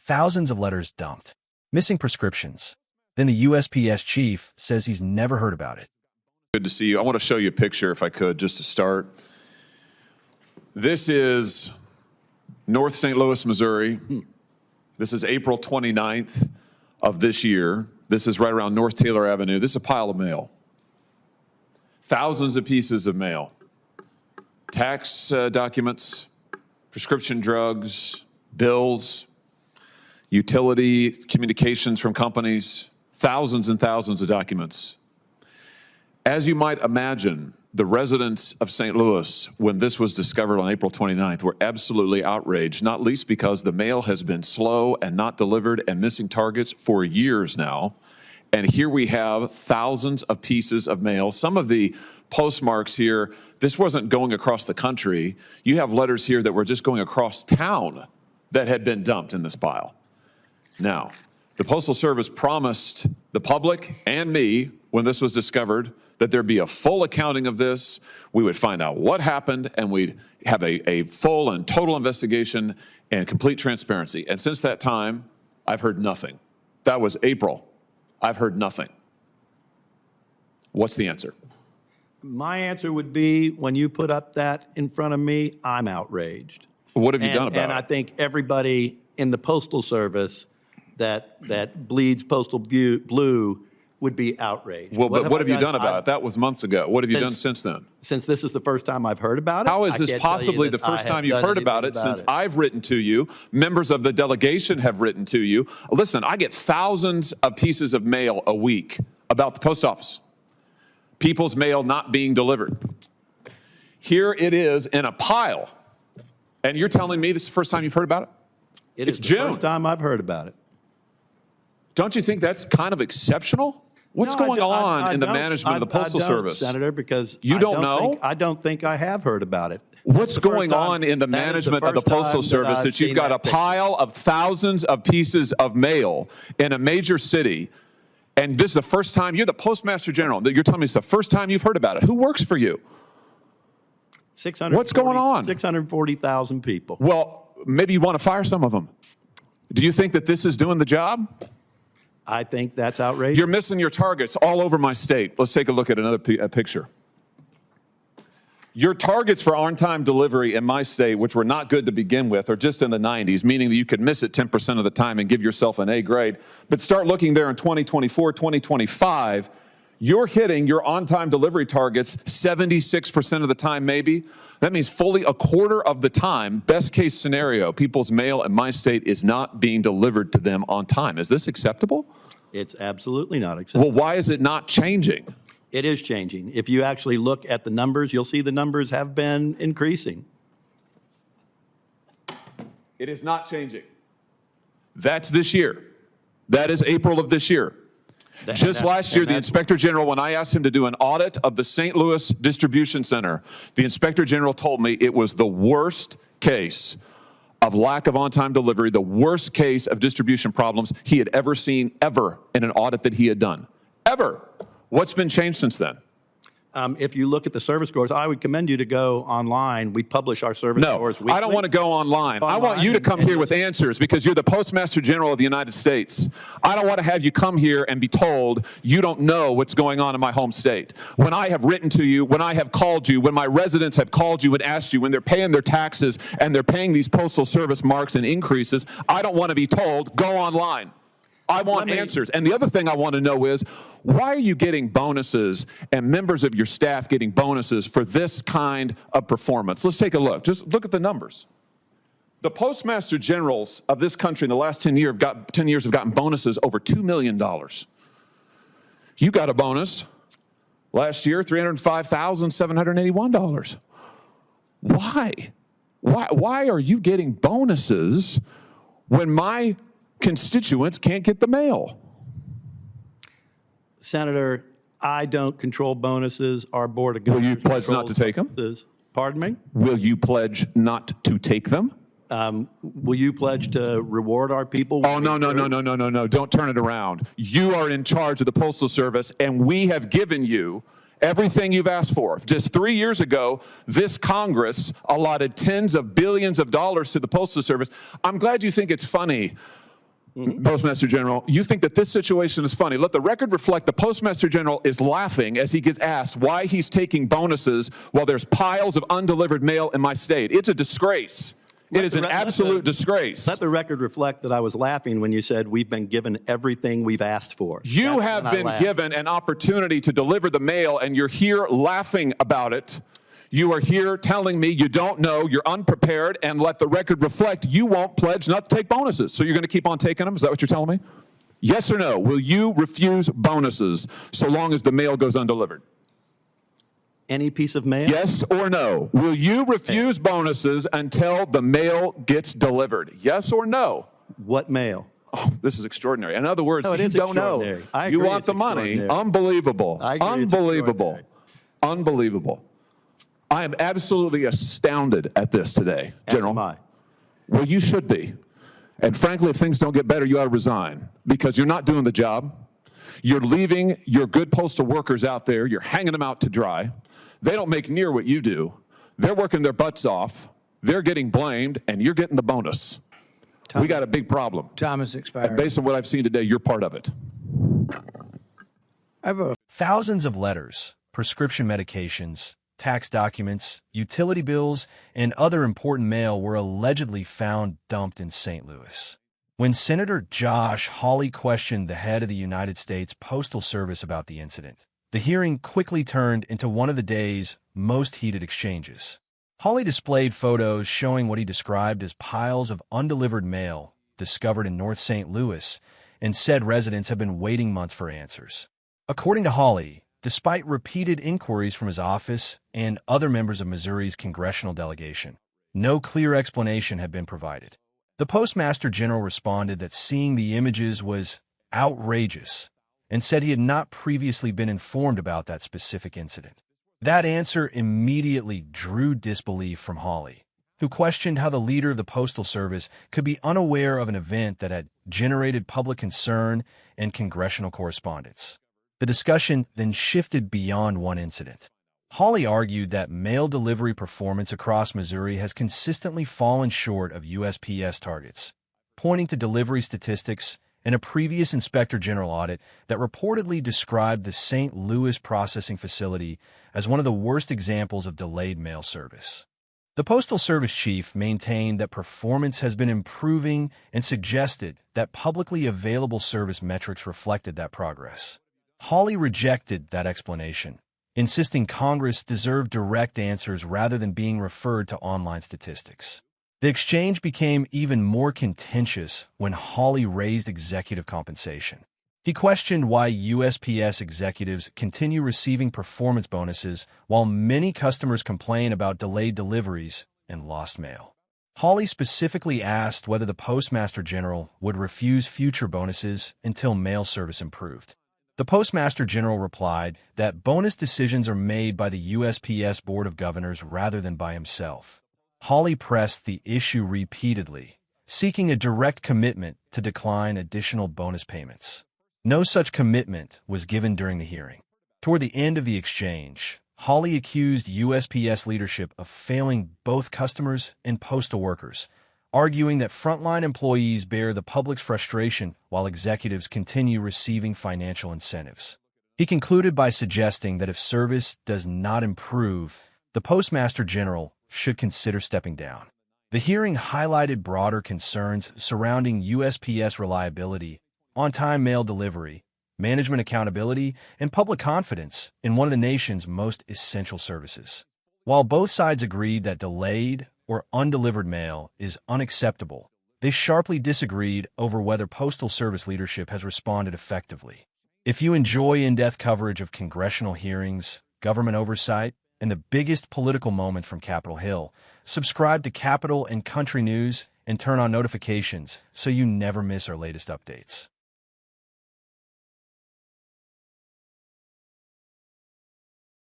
Thousands of letters dumped. Missing prescriptions. Then the USPS chief says he's never heard about it. Good to see you. I want to show you a picture, if I could, just to start. This is North St. Louis, Missouri. This is April 29th of this year. This is right around North Taylor Avenue. This is a pile of mail. Thousands of pieces of mail. Tax documents, prescription drugs, bills, utility communications from companies, thousands and thousands of documents. As you might imagine, the residents of St. Louis, when this was discovered on April 29th, were absolutely outraged, not least because the mail has been slow and not delivered and missing targets for years now. And here we have thousands of pieces of mail. Some of the postmarks here, this wasn't going across the country. You have letters here that were just going across town that had been dumped in this pile. Now, the Postal Service promised the public and me, when this was discovered, that there'd be a full accounting of this. We would find out what happened, and we'd have a full and total investigation and complete transparency. And since that time, I've heard nothing. That was April. I've heard nothing. What's the answer? My answer would be, when you put up that in front of me, I'm outraged. What have you done about it? And I think everybody in the Postal Service that bleeds postal blue would be outraged. Well, but what have you done about it? That was months ago. What have you done since then? Since this is the first time I've heard about it. How is this possibly the first time you've heard about it since I've written to you? Members of the delegation have written to you. Listen, I get thousands of pieces of mail a week about the post office. People's mail not being delivered. Here it is in a pile. And you're telling me this is the first time you've heard about it? It's the first time I've heard about it. Don't you think that's kind of exceptional? What's going on in the management of the Postal Service? Senator, because you don't know? I don't think I have heard about it. What's going on in the management of the Postal Service that you've got a pile of thousands of pieces of mail in a major city, and this is the first time, you're the Postmaster General, you're telling me it's the first time you've heard about it. Who works for you? What's going on? 640,000 people. Well, maybe you want to fire some of them. Do you think that this is doing the job? I think that's outrageous. You're missing your targets all over my state. Let's take a look at another picture. Your targets for on-time delivery in my state, which were not good to begin with, are just in the 90s, meaning that you could miss it 10% of the time and give yourself an A grade. But start looking there in 2024, 2025, you're hitting your on-time delivery targets 76% of the time, maybe. That means fully a quarter of the time, best case scenario, people's mail in my state is not being delivered to them on time. Is this acceptable? It's absolutely not acceptable. Well, why is it not changing? It is changing. If you actually look at the numbers, you'll see the numbers have been increasing. It is not changing. That's this year. That is April of this year. Just last year, the Inspector General, when I asked him to do an audit of the St. Louis Distribution Center, the Inspector General told me it was the worst case of lack of on-time delivery, the worst case of distribution problems he had ever seen, ever, in an audit that he had done. Ever. What's been changed since then? If you look at the service scores, I would commend you to go online. We publish our service scores weekly. I don't want to go online. I want you to come here with answers because you're the Postmaster General of the United States. I don't want to have you come here and be told you don't know what's going on in my home state. When I have written to you, when I have called you, when my residents have called you and asked you, when they're paying their taxes and they're paying these Postal Service marks and increases, I don't want to be told, go online. I want answers. And the other thing I want to know is, why are you getting bonuses and members of your staff getting bonuses for this kind of performance? Let's take a look. Just look at the numbers. The Postmaster Generals of this country in the last 10 years have gotten bonuses over $2 million. You got a bonus last year, $305,781. Why? Why are you getting bonuses when my constituents can't get the mail? Senator, I don't control bonuses. Our board of governors. Will you pledge not to take them? Pardon me? Will you pledge not to take them? Will you pledge to reward our people? Oh, no. Don't turn it around. You are in charge of the Postal Service, and we have given you everything you've asked for. Just 3 years ago, this Congress allotted tens of billions of dollars to the Postal Service. I'm glad you think it's funny Postmaster General, you think that this situation is funny. Let the record reflect the Postmaster General is laughing as he gets asked why he's taking bonuses while there's piles of undelivered mail in my state. It's a disgrace. It is an absolute disgrace. Let the record reflect that I was laughing when you said we've been given everything we've asked for. You have been given an opportunity to deliver the mail, and you're here laughing about it. You are here telling me you don't know, you're unprepared, and let the record reflect you won't pledge not to take bonuses. So you're going to keep on taking them? Is that what you're telling me? Yes or no? Will you refuse bonuses so long as the mail goes undelivered? Any piece of mail? Yes or no? Will you refuse bonuses until the mail gets delivered? Yes or no? What mail? Oh, this is extraordinary. In other words, you don't know. You want the money. Unbelievable. Unbelievable. Unbelievable. I am absolutely astounded at this today, General. As am I. Well, you should be. And frankly, if things don't get better, you ought to resign because you're not doing the job. You're leaving your good postal workers out there. You're hanging them out to dry. They don't make near what you do. They're working their butts off. They're getting blamed, and you're getting the bonus. We got a big problem. Time has expired. And based on what I've seen today, you're part of it. Thousands of letters, prescription medications, tax documents, utility bills, and other important mail were allegedly found dumped in St. Louis. When Senator Josh Hawley questioned the head of the United States Postal Service about the incident, the hearing quickly turned into one of the day's most heated exchanges. Hawley displayed photos showing what he described as piles of undelivered mail discovered in North St. Louis and said residents have been waiting months for answers. According to Hawley, despite repeated inquiries from his office and other members of Missouri's congressional delegation, no clear explanation had been provided. The Postmaster General responded that seeing the images was outrageous and said he had not previously been informed about that specific incident. That answer immediately drew disbelief from Hawley, who questioned how the leader of the Postal Service could be unaware of an event that had generated public concern and congressional correspondence. The discussion then shifted beyond one incident. Hawley argued that mail delivery performance across Missouri has consistently fallen short of USPS targets, pointing to delivery statistics and a previous Inspector General audit that reportedly described the St. Louis processing facility as one of the worst examples of delayed mail service. The Postal Service chief maintained that performance has been improving and suggested that publicly available service metrics reflected that progress. Hawley rejected that explanation, insisting Congress deserved direct answers rather than being referred to online statistics. The exchange became even more contentious when Hawley raised executive compensation. He questioned why USPS executives continue receiving performance bonuses while many customers complain about delayed deliveries and lost mail. Hawley specifically asked whether the Postmaster General would refuse future bonuses until mail service improved. The Postmaster General replied that bonus decisions are made by the USPS Board of Governors rather than by himself. Hawley pressed the issue repeatedly, seeking a direct commitment to decline additional bonus payments. No such commitment was given during the hearing. Toward the end of the exchange, Hawley accused USPS leadership of failing both customers and postal workers, arguing that frontline employees bear the public's frustration while executives continue receiving financial incentives. He concluded by suggesting that if service does not improve, the Postmaster General should consider stepping down. The hearing highlighted broader concerns surrounding USPS reliability, on-time mail delivery, management accountability, and public confidence in one of the nation's most essential services. While both sides agreed that delayed or undelivered mail is unacceptable, they sharply disagreed over whether Postal Service leadership has responded effectively. If you enjoy in-depth coverage of congressional hearings, government oversight, and the biggest political moment from Capitol Hill, subscribe to Capitol and Country News and turn on notifications so you never miss our latest updates.